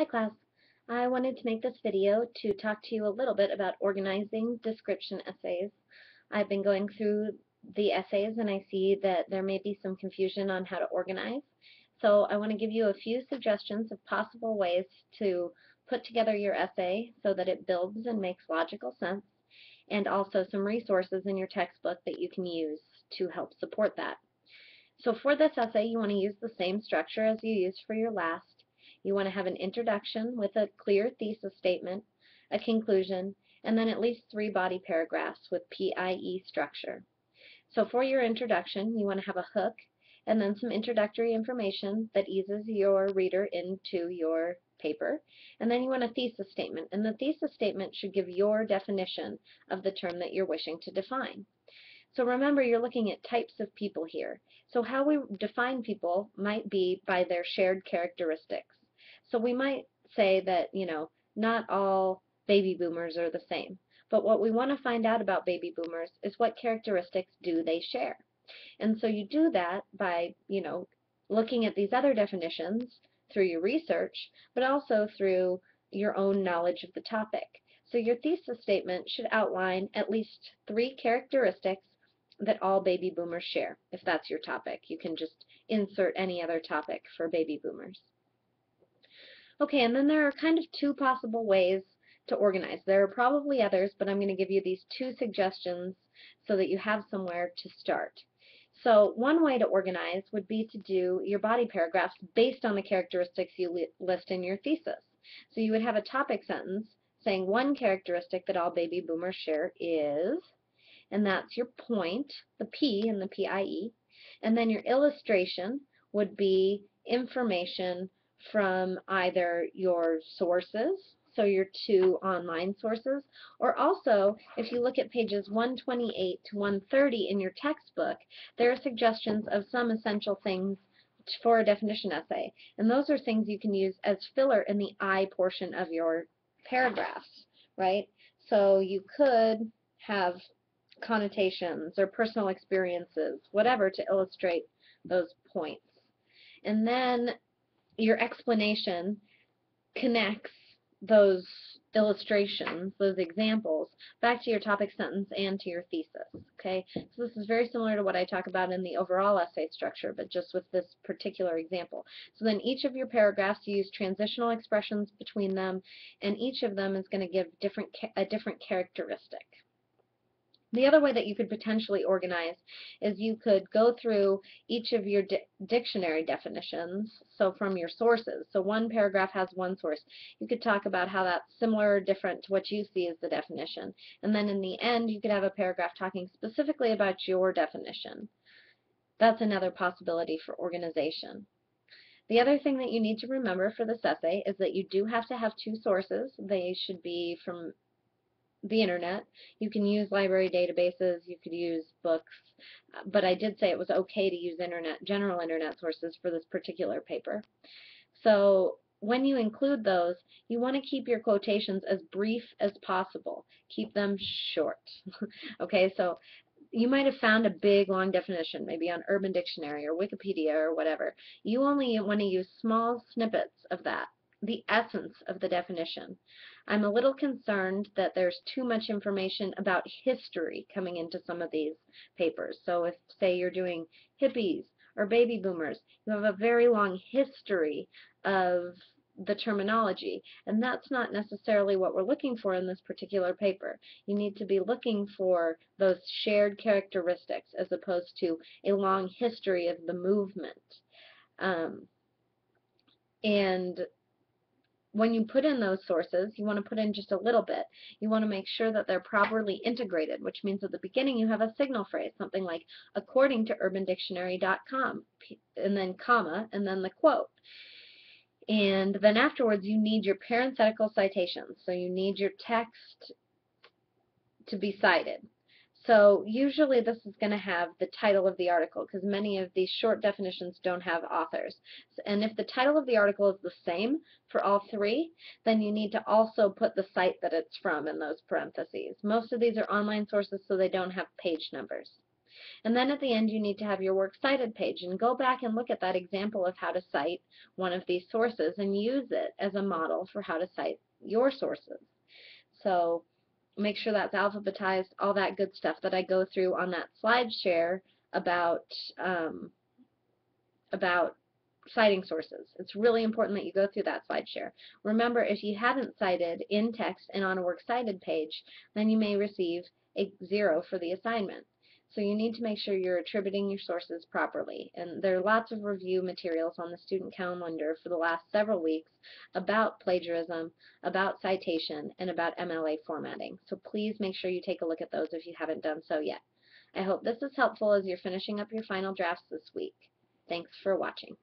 Hi class. I wanted to make this video to talk to you a little bit about organizing description essays. I've been going through the essays and I see that there may be some confusion on how to organize. So I want to give you a few suggestions of possible ways to put together your essay so that it builds and makes logical sense, and also some resources in your textbook that you can use to help support that. So for this essay, you want to use the same structure as you used for your last. You want to have an introduction with a clear thesis statement, a conclusion, and then at least 3 body paragraphs with PIE structure. So for your introduction, you want to have a hook and then some introductory information that eases your reader into your paper. And then you want a thesis statement, and the thesis statement should give your definition of the term that you're wishing to define. So remember, you're looking at types of people here. So how we define people might be by their shared characteristics. So we might say that, not all baby boomers are the same. But what we want to find out about baby boomers is what characteristics do they share. And so you do that by, looking at these other definitions through your research, but also through your own knowledge of the topic. So your thesis statement should outline at least 3 characteristics that all baby boomers share. If that's your topic, you can just insert any other topic for baby boomers. Okay, and then there are kind of 2 possible ways to organize. There are probably others, but I'm going to give you these 2 suggestions so that you have somewhere to start. So one way to organize would be to do your body paragraphs based on the characteristics you list in your thesis. So you would have a topic sentence saying one characteristic that all baby boomers share is, and that's your point, the P in the PIE, and then your illustration would be information from either your sources, so your 2 online sources, or also if you look at pages 128 to 130 in your textbook, there are suggestions of some essential things for a definition essay, and those are things you can use as filler in the I portion of your paragraphs, right? So you could have connotations or personal experiences, whatever, to illustrate those points. And then your explanation connects those illustrations, those examples, back to your topic sentence and to your thesis. Okay, so this is very similar to what I talk about in the overall essay structure, but just with this particular example. So then each of your paragraphs, you use transitional expressions between them, and each of them is going to give a different characteristic. The other way that you could potentially organize is you could go through each of your dictionary definitions, so from your sources. So one paragraph has one source. You could talk about how that's similar or different to what you see as the definition. And then in the end, you could have a paragraph talking specifically about your definition. That's another possibility for organization. The other thing that you need to remember for this essay is that you do have to have 2 sources. They should be from the internet. You can use library databases, you could use books, but I did say it was okay to use general internet sources for this particular paper. So when you include those, you want to keep your quotations as brief as possible. Keep them short. Okay, so you might have found a big long definition, maybe on Urban Dictionary or Wikipedia or whatever. You only want to use small snippets of that, the essence of the definition. I'm a little concerned that there's too much information about history coming into some of these papers. So if, say, you're doing hippies or baby boomers, you have a very long history of the terminology, and that's not necessarily what we're looking for in this particular paper. You need to be looking for those shared characteristics as opposed to a long history of the movement. And when you put in those sources, you want to put in just a little bit. You want to make sure that they're properly integrated, which means at the beginning you have a signal phrase, something like according to urbandictionary.com, and then comma, and then the quote. And then afterwards you need your parenthetical citations, so you need your text to be cited. So usually this is going to have the title of the article, because many of these short definitions don't have authors. And if the title of the article is the same for all 3, then you need to also put the site that it's from in those parentheses. Most of these are online sources, so they don't have page numbers. And then at the end you need to have your Works Cited page, and go back and look at that example of how to cite one of these sources and use it as a model for how to cite your sources. So make sure that's alphabetized, all that good stuff that I go through on that slide share about citing sources. It's really important that you go through that slide share. Remember, if you haven't cited in text and on a Works Cited page, then you may receive a 0 for the assignment. So you need to make sure you're attributing your sources properly. And there are lots of review materials on the student calendar for the last several weeks about plagiarism, about citation, and about MLA formatting. So please make sure you take a look at those if you haven't done so yet. I hope this is helpful as you're finishing up your final drafts this week. Thanks for watching.